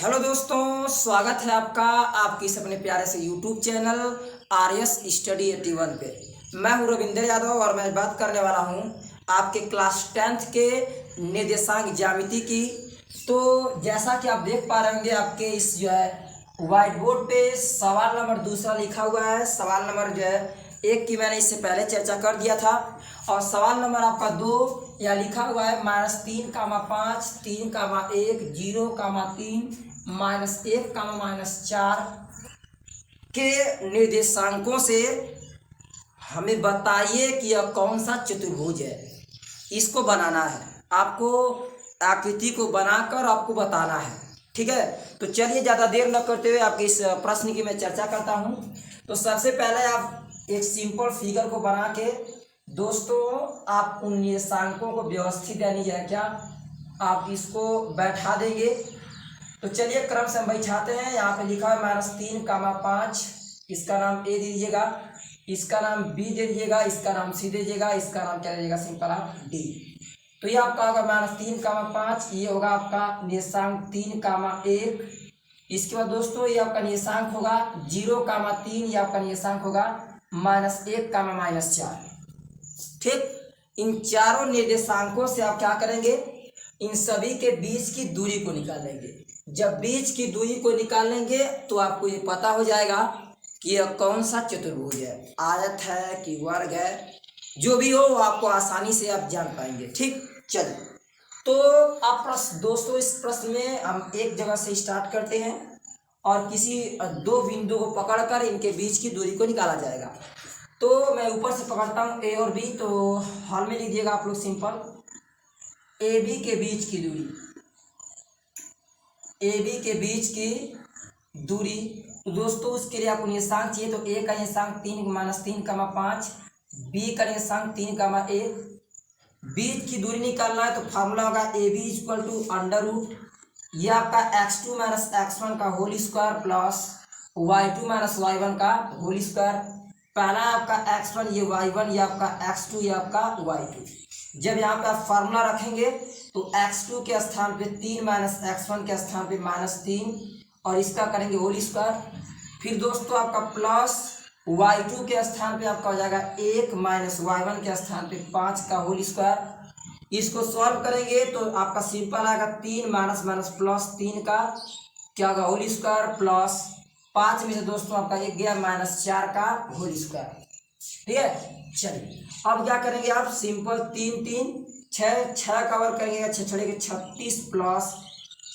Hello दोस्तों, स्वागत है आपका आपके इस अपने प्यारे से यूट्यूब चैनल RS स्टडी 81 पे। मैं हूं रविंद्र यादव और मैं बात करने वाला हूं आपके क्लास 10th के निर्देशांक ज्यामिति की। तो जैसा कि आप देख पा रहे होंगे आपके इस जो है व्हाइट बोर्ड पे सवाल नंबर दूसरा लिखा हुआ है। सवाल नंबर जो है एक की मैंने इससे पहले चर्चा कर दिया था और सवाल नंबर आपका 2 यहाँ लिखा हुआ है -3, 5, 3, 1, 0, 3, -1, -4 के निर्देशांकों से हमें बताइए कि यह कौन सा चतुर्भुज है। इसको बनाना है आपको, आकृति को बनाकर आपको बताना है। ठीक है, तो चलिए ज़्यादा देर न करते हुए आपके इस प्रश्न की मैं चर्चा करता हूँ। तो सबसे पहले आप एक सिंपल फिगर को बना के दोस्तों आप उन निर्देशांकों को व्यवस्थित यानी है क्या आप इसको बैठा देंगे। तो चलिए क्रम से हम बैठाते हैं। यहाँ पे लिखा है -3, 5, इसका नाम ए दे दीजिएगा, इसका नाम बी दे दीजिएगा, इसका नाम सी दे दीजिएगा, इसका नाम क्या दे दीजिएगा, सिंपल आप डी। तो ये आपका होगा -3, 5, ये होगा आपका निर्देशांक 3, 1। इसके बाद दोस्तों ये आपका निर्देशांक होगा 0, 3, ये आपका निर्देशांक होगा -1, -4। ठीक, इन चारों निर्देशांकों से आप क्या करेंगे, इन सभी के बीच की दूरी को निकालेंगे। जब बीच की दूरी को निकालेंगे तो आपको ये पता हो जाएगा कि यह कौन सा चतुर्भुज है, आयत है कि वर्ग है, जो भी हो आपको आसानी से आप जान पाएंगे। ठीक, चलिए तो आप प्रश्न दोस्तों इस प्रश्न में हम एक जगह से स्टार्ट करते हैं और किसी दो बिंदु को पकड़कर इनके बीच की दूरी को निकाला जाएगा। तो मैं ऊपर से पकड़ता हूँ ए और बी, तो हॉल में लीजिएगा आप लोग सिंपल ए बी के बीच की दूरी, ए बी के बीच की दूरी। तो दोस्तों उसके लिए आपको निर्देशांक चाहिए, तो ए का निर्देशांक 3, -3, 5, बी का निर्देशांक 3, 1। बीच की दूरी निकालना है तो फार्मूला होगा ए बी इक्वल टू √ ये आपका x2 - x1 का whole square plus y2 - y1 का होल स्क्वायर। पहला आपका x1 ये y1, ये आपका x2 ये आपका y2। जब यहाँ पे आप फार्मूला रखेंगे तो x2 के स्थान पे 3 -x1 के स्थान पे -3 और इसका करेंगे होल स्क्वायर। फिर दोस्तों आपका प्लस y2 के स्थान पे आपका हो जाएगा 1 -y1 के स्थान पे 5 का होल स्क्वायर। इसको सॉल्व करेंगे तो आपका सिंपल आएगा 3 -+3 का क्या होगा होल स्क्वायर प्लस 5 में से दोस्तों आपका एक गया -4 का होल स्क्वायर। ठीक है, चलिए अब क्या करेंगे आप सिंपल 3, 3, 6 का वर्ग करेंगे, 6 6 के 36 प्लस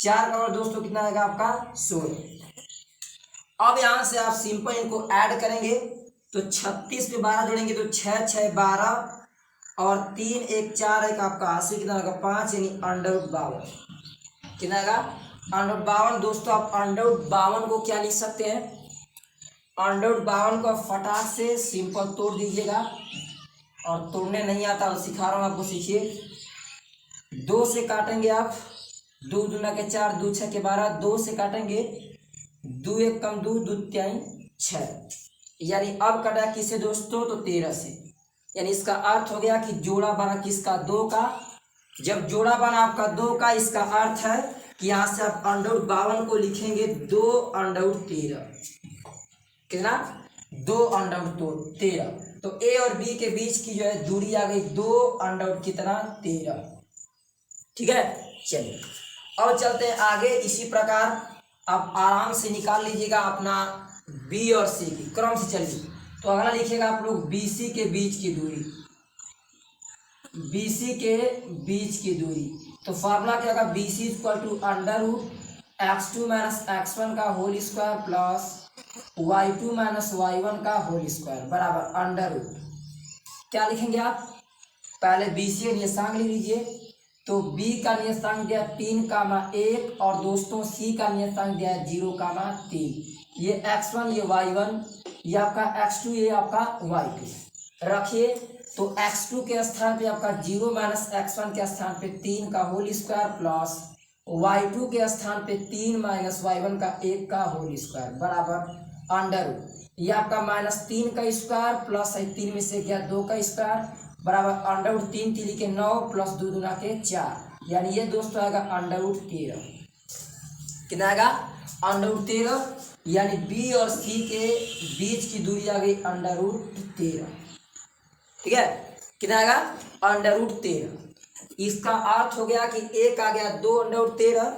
4 का वर्ग दोस्तों कितना आएगा आपका 16। अब यहाँ से आप सिंपल इनको ऐड करेंगे तो 36 पे 12 जोड़ेंगे तो 6 6 12 और 3 1 4 1 आपका 80 कितना होगा 5 यानी √52 कितना आएगा √52। दोस्तों आप √52 को क्या लिख सकते हैं, √52 को फटाक से सिंपल तोड़ दीजिएगा और तोड़ने नहीं आता तो सिखा रहा हूँ आपको, सीखिए। 2 से काटेंगे आप, 2 दूना के 4, 2 6 के 12, 2 से काटेंगे 2 1 कम 2, 2 3 6 यानी अब कटा किसे दोस्तों तो 13 से, यानी इसका अर्थ हो गया कि जोड़ा बना किसका 2 का। जब जोड़ा बना आपका 2 का, इसका अर्थ है कि यहाँ से आप √52 को लिखेंगे 2√13 कितना 2√13। तो ए और बी के बीच की जो है दूरी आ गई 2√13। ठीक है, चलिए अब चलते हैं आगे। इसी प्रकार आप आराम से निकाल लीजिएगा अपना बी और सी की क्रम से। चलिए तो अगला लिखिएगा आप लोग BC के बीच की दूरी, BC के बीच की दूरी। तो फार्मूला क्या होगा BC equal to √x2 - x1 का whole square plus y2 - y1 का होल स्क्वायर बराबर √ क्या लिखेंगे आप, पहले BC का निर्देशांक ले लीजिए। तो B का निर्देशांक दिया 3, 1 और दोस्तों C का निर्देशांक दिया 0, 3। ये x1 ये y1 ये आपका x2 ये आपका y2 रखिए। तो x2 के स्थान पे आपका 0 - x1 के स्थान पे 3 का होल स्क्वायर प्लस y2 के स्थान पे 3 - y1 का 1 का होल स्क्वायर बराबर √ ये आपका -3 का स्क्वायर प्लस 3 में से गया 2 का स्क्वायर बराबर √3 3 के 9 प्लस 2 दूना के 4 यानी ये दोस्तों आएगा √13। कितना आएगा √13, यानी बी और सी के बीच की दूरी आ गई √13। ठीक है, कितना आएगा √13। इसका अर्थ हो गया कि एक आ गया 2√13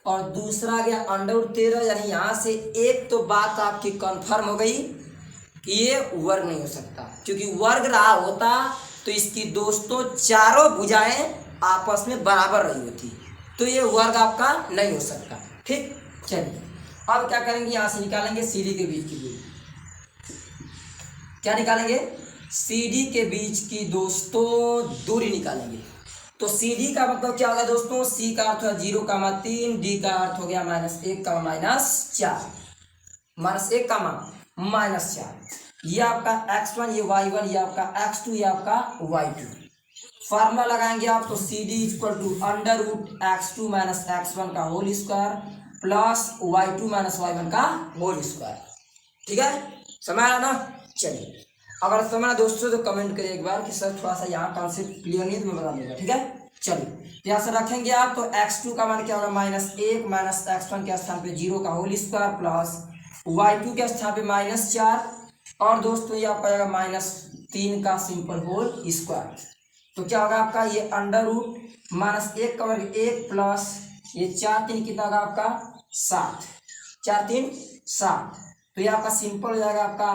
और दूसरा आ गया √13, यानी यहाँ से एक तो बात आपकी कंफर्म हो गई कि ये वर्ग नहीं हो सकता, क्योंकि वर्ग रहा होता तो इसकी दोस्तों चारों भुजाएं आपस में बराबर रही होती, तो ये वर्ग आपका नहीं हो सकता। ठीक, चलिए अब क्या करेंगे, यहाँ से निकालेंगे CD के बीच की दूरी। क्या निकालेंगे, CD के बीच की दोस्तों दूरी निकालेंगे। तो CD का मतलब क्या होगा दोस्तों, C का अर्थ है 0,3, D का अर्थ हो गया -1, -1, ये आपका x1, ये y1, ये आपका x2, ये आपका y2। फार्मूला लगाएंगे आप, तो CD = √x2 - x1 का whole square plus y2 - y1 का होल स्क्वायर। ठीक है, समझ आया ना। चलिए, अगर समझ दोस्तों तो कमेंट करिए एक बार कि सर थोड़ा सा यहाँ कॉन्सेप्ट क्लियर नहीं है तो मैं बता दूंगा। ठीक है, चलिए यहाँ से रखेंगे आप, तो x2 का मान क्या होगा -1 - x1 के स्थान पे 0 का होल स्क्वायर प्लस y2 के स्थान पे -4, और दोस्तों ये आपका आएगा -3 का सिंपल होल स्क्वायर। तो क्या होगा आपका ये √-1 का वर्ग 1 प्लस ये 4 3 कितना होगा आपका 7, 4 3 7, तो ये आपका सिंपल हो जाएगा आपका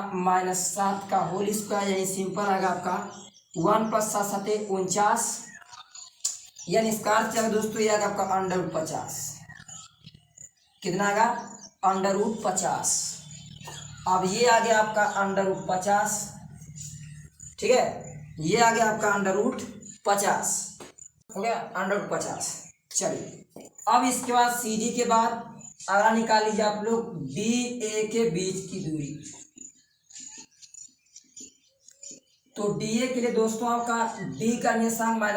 -7 का होल स्क्वायर, यानी सिंपल आएगा आपका 1 + 7 = 49, यानी इसका अर्थ है दोस्तों ये आएगा आपका √50। कितना आएगा √50। अब ये आ गया आपका √50। ठीक है, ये आ गया आपका √50 हो गया √50। चलिए अब इसके बाद CD के बाद अगला निकाल लीजिए आप लोग DA के बीच की दूरी। तो DA के लिए दोस्तों आपका D का निशांक -1,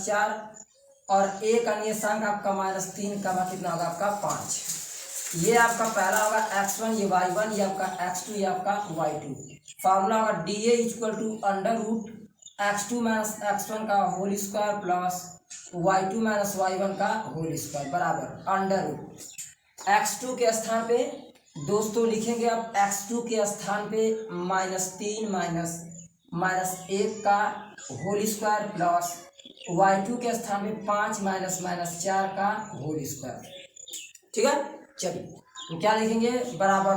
-4 और A का निशांक आपका -3, कितना होगा आपका 5। ये आपका पहला होगा x1, ये y1, ये आपका x2, ये आपका y2। फार्मूला होगा DA = √x2 - x1 का whole square plus y2 - y1 का होल स्क्वायर बराबर √x2 के स्थान पे दोस्तों लिखेंगे आप x2 के स्थान पे -3 -1 का होल स्क्वायर प्लस y2 के स्थान पे 5 -4 का होल स्क्वायर। ठीक है, चलिए तो क्या लिखेंगे बराबर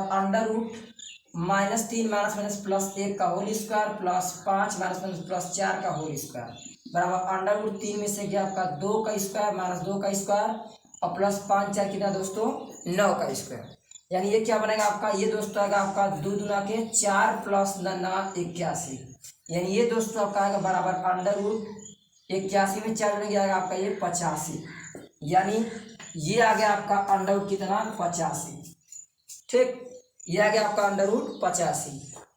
√-3 -1 का होल स्क्वायर प्लस 5 -4 का होल स्क्वायर बराबर √3 में से क्या आपका 2 का स्क्वायर -2 का स्क्वायर और प्लस 5 4 कितना दोस्तों 9 का स्क्वायर, यानी ये क्या बनेगा आपका, ये दोस्तों आएगा आपका 2 दूना के 4 + 9 81, यानी ये दोस्तों आपका आएगा बराबर √81 में 4 जुड़ेंगे आएगा आपका ये 85, यानी ये आ गया आपका कितना 85। ठीक, ये आ गया आपका √85।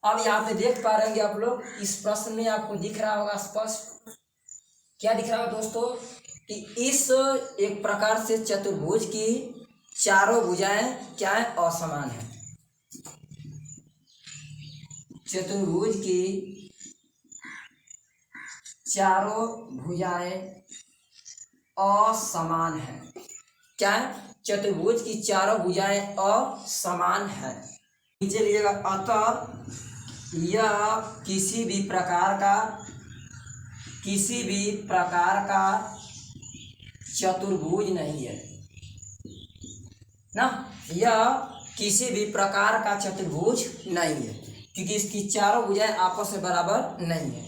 अब यहाँ पे देख पा रहे हैं आप लोग, इस प्रश्न में आपको दिख रहा होगा स्पष्ट, क्या दिख रहा है दोस्तों कि इस एक प्रकार से चतुर्भुज की चारों भुजाएं क्या है, असमान है। चतुर्भुज की चारों भुजाएं असमान है। क्या है, चतुर्भुज की चारों भुजाएं असमान है। नीचे लीजिएगा, अतः यह किसी भी प्रकार का चतुर्भुज नहीं है ना, यह किसी भी प्रकार का चतुर्भुज नहीं है क्योंकि इसकी चारों भुजाएं आपस में बराबर नहीं है।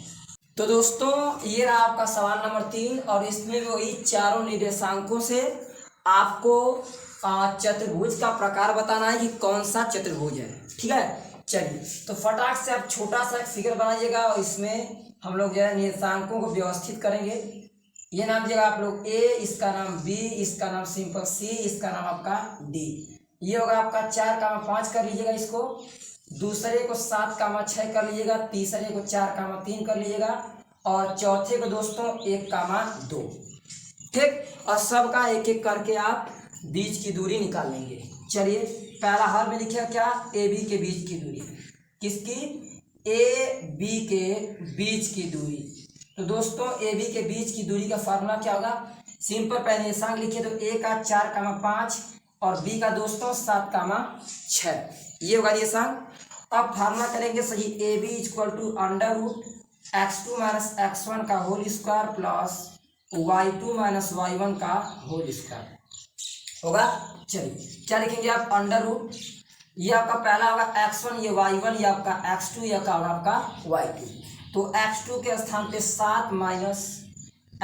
तो दोस्तों ये रहा आपका सवाल नंबर 3, और इसमें वही चारों निर्देशांकों से आपको चतुर्भुज का प्रकार बताना है कि कौन सा चतुर्भुज है। ठीक है, चलिए तो फटाक से आप छोटा सा एक फिगर बनाइएगा और इसमें हम लोग जो है निर्देशांकों को व्यवस्थित करेंगे। ये नाम दीजिएगा आप लोग A, इसका नाम B, इसका नाम सिंपल C, इसका नाम आपका D। ये होगा आपका 4,5 कर लीजिएगा, इसको दूसरे को 7,6 कर लीजिएगा, तीसरे को 4,3 कर लीजिएगा और चौथे को दोस्तों 1,2। ठीक, और सबका एक एक करके आप बीच की दूरी निकाल लेंगे। चलिए पहला हल में लिखा क्या, AB के बीच की दूरी। किसकी, AB के बीच की दूरी। तो दोस्तों AB के बीच की दूरी का फार्मूला क्या होगा, सिंपल पहले निशांक लिखिए, तो A का 4,5 और बी का दोस्तों 7,6। ये होगा ये सान। अब फार्मूला करेंगे सही, A B equal to under root x2 minus x1 का whole square plus y2 minus y1 का होल स्क्वायर होगा। चलिए क्या लिखेंगे आप, अंडर रूट, ये आपका पहला होगा x1, ये y1, ये आपका x2, ये का होगा आपका y2। तो x2 के स्थान पे 7 माइनस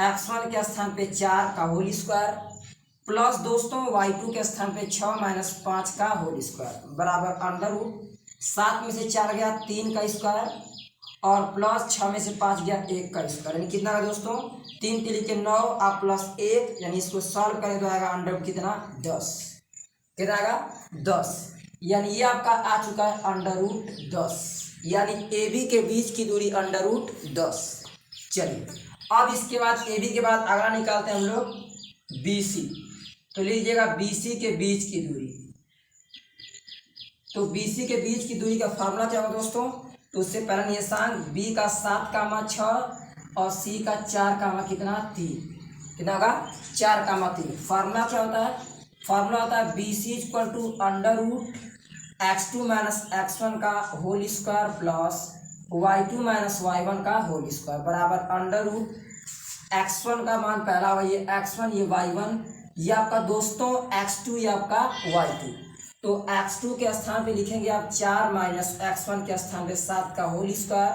x1 के स्थान पे 4 का होल स्क्वायर प्लस दोस्तों y2 के स्थान पे 6 माइनस 5 का होल स्क्वायर बराबर अंडर रूट 7 में से 4 गया 3 का स्क्वायर और प्लस 6 में से 5 गया 1 का स्क्वायर, यानी कितना का दोस्तों 3 3 के 9 आप प्लस 1, यानी इसको सॉल्व करें तो आएगा अंडर रूट कितना 10, कितना आएगा 10, यानी ये आपका आ चुका है अंडर रूट 10, यानी ए बी के बीच की दूरी अंडर रूट 10। चलिए अब इसके बाद ए बी के बाद अगला निकालते हैं हम लोग बी सी। तो लीजिएगा बी सी के बीच की दूरी, तो बी सी के बीच की दूरी का फार्मूला क्या होगा दोस्तों, तो उससे पहला निशान बी का 7,6 और सी का 4, कितना 3, कितना होगा 4,3। फार्मूला क्या होता है, फार्मूला होता है B C equal to under root x2 minus x1 का whole square plus y2 minus y1 का होल स्क्वायर बराबर अंडर रूट x1 का मान पहला होगा ये x1, ये y1, ये आपका दोस्तों x2, ये आपका y2। तो x2 के स्थान पे लिखेंगे आप 4 माइनस x1 के स्थान पे 7 का होल स्क्वायर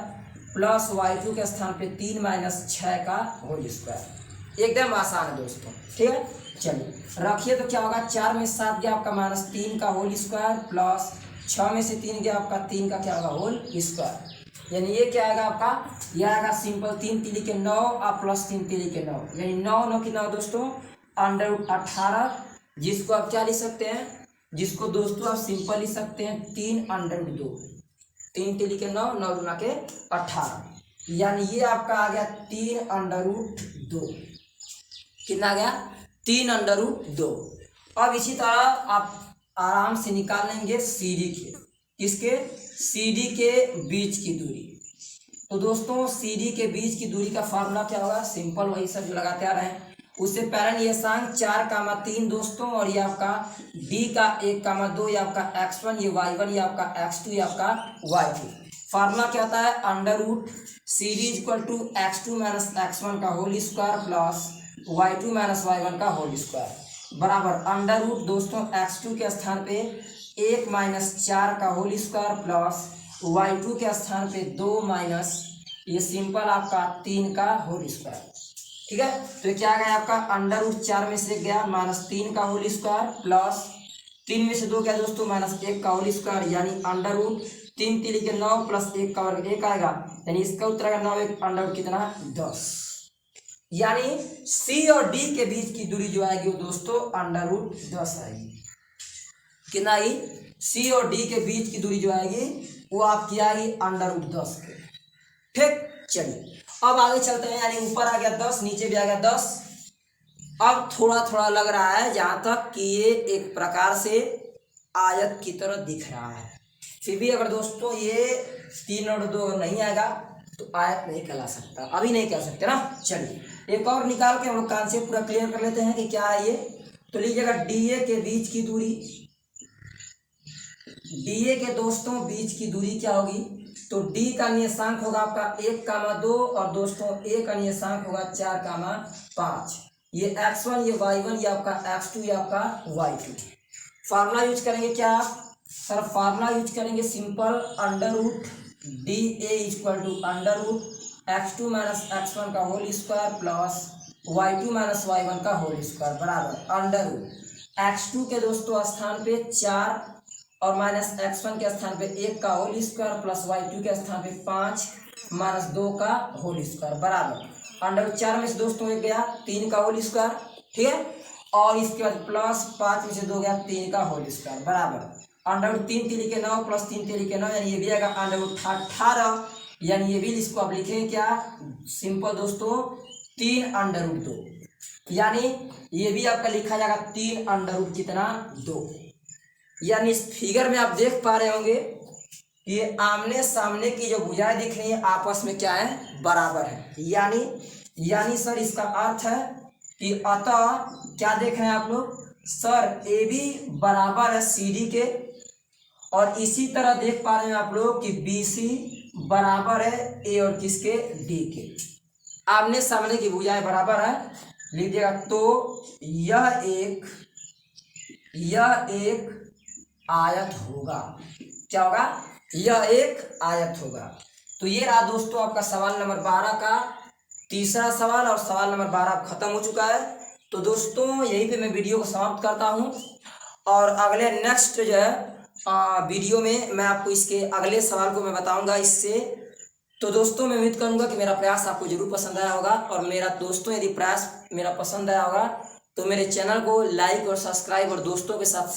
प्लस y2 के स्थान पे 3 माइनस 6 का होल स्क्वायर। एकदम आसान है दोस्तों, ठीक है। चलिए रखिए तो क्या होगा, 4 में 7 गया आपका माइनस 3 का होल स्क्वायर प्लस 6 में से 3 गया आपका 3 का क्या होगा होल स्क्वायर, यानी ये क्या आएगा आपका, यह आएगा सिंपल 3 3 के 9 आप प्लस 3 3 के 9, यानी 9 9 की 9 दोस्तों अंडर रूट 18, जिसको आप क्या लिख सकते हैं, जिसको दोस्तों आप सिंपल लिख सकते हैं 3 अंडर रूट 2, 3 3 के 9 9 गुना के 18, यानी ये आपका आ गया 3 अंडर रूट 2, कितना आ गया 3 अंडर रूट 2। अब इसी तरह आप आराम से निकाल लेंगे सी डी के, किसके, सी डी के बीच की दूरी। तो दोस्तों सी डी के बीच की दूरी का फार्मूला क्या होगा, सिंपल वही सब जो लगाते आ रहे हैं। उससे पहले ये सांग 4,3 दोस्तों और ये आपका डी का 1,2, ये आपका x1, ये y1, ये आपका x2, ये आपका y2। फार्मूला क्या होता है, under root C D equal to x2 minus x1 का whole square plus y2 minus y1 का होल स्क्वायर बराबर अंडर रूट दोस्तों x2 के स्थान पे 1 माइनस 4 का होल स्क्वायर प्लस y2 के स्थान पे 2 माइनस ये सिंपल आपका 3 का होल स्क्वायर, ठीक है। तो क्या आ गया आपका अंडर रूट 4 में से गया माइनस 3 का होल स्क्वायर प्लस 3 में से 2 क्या दोस्तों माइनस 1 का होल स्क्वायर, यानी अंडर रूट 3 3 के 9 प्लस 1 का वर्ग 1 आएगा, यानी इसका उत्तर आएगा 9 1 अंडर रूट कितना 10, यानी सी और डी के बीच की दूरी जो आएगी वो दोस्तों अंडर रूट 10 आएगी। कितना आई, सी और डी के बीच की दूरी जो आएगी वो आपकी आएगी अंडर रूट 10 के, ठीक। चलिए अब आगे चलते हैं, यानी ऊपर आ गया 10 नीचे भी आ गया 10। अब थोड़ा थोड़ा लग रहा है जहां तक कि ये एक प्रकार से आयत की तरह दिख रहा है, फिर भी अगर दोस्तों ये 3 और 2 नहीं आएगा तो आयत नहीं कहला सकता, अभी नहीं कह सकते ना। चलिए एक और निकाल के हम लोग कॉन्सेप्ट पूरा क्लियर कर लेते हैं कि क्या है ये। तो लीजिएगा डीए के बीच की दूरी, डीए के दोस्तों बीच की दूरी क्या होगी, तो डी का नियतांक होगा आपका 1,2 और दोस्तों ए का नियतांक होगा 4,5। ये x1, ये y1, ये आपका x2, ये आपका y2। फार्मूला यूज करेंगे क्या सर, फार्मूला यूज करेंगे simple under root D A equal to under root x2 minus x1 का whole square plus y2 minus y1 का होल स्क्वायर बराबर अंडर रूट x2 के दोस्तों स्थान पे 4 और माइनस x1 के स्थान पे 1 का होल स्क्वायर प्लस y2 के स्थान पे 5 माइनस 2 का होल स्क्वायर बराबर अंडर रूट 4 में से दोस्तों एक गया 3 का होल स्क्वायर, ठीक है, और इसके बाद प्लस 5 में से 2 गया 3 का होल स्क्वायर बराबर अंडर रूट 3 3 के 9 प्लस 3 3 के 9, यानी ये भी आएगा अंडर रूट 18, यानी ये भी इसको आप लिखेंगे क्या सिंपल दोस्तों 3 अंडर रूट 2, यानी ये भी आपका लिखा जाएगा 3 अंडर रूट कितना 2। यानी इस फिगर में आप देख पा रहे होंगे कि ये आमने सामने की जो भुजाएं दिख रही हैं आपस में क्या है बराबर है, यानी सर इसका अर्थ है कि अतः क्या देख रहे हैं आप लोग सर ए बी बराबर है सी डी के, और इसी तरह देख पा रहे हैं आप लोग कि बी सी बराबर है ए और किसके, डी के। आमने सामने की भुजाएं बराबर है, लीजिएगा। तो यह एक आयत होगा। क्या होगा? यह एक आयत होगा। तो ये रहा दोस्तों आपका सवाल नंबर 12 का तीसरा सवाल, और सवाल नंबर 12 खत्म हो चुका है। तो दोस्तों यहीं पे मैं वीडियो को समाप्त करता हूँ, और अगले नेक्स्ट जो है वीडियो में मैं आपको इसके अगले सवाल को मैं बताऊंगा इससे। तो दोस्तों मैं उम्मीद करूंगा कि मेरा प्रयास आपको जरूर पसंद आया होगा, और मेरा दोस्तों यदि प्रयास मेरा पसंद आया होगा तो मेरे चैनल को लाइक और सब्सक्राइब और दोस्तों के साथ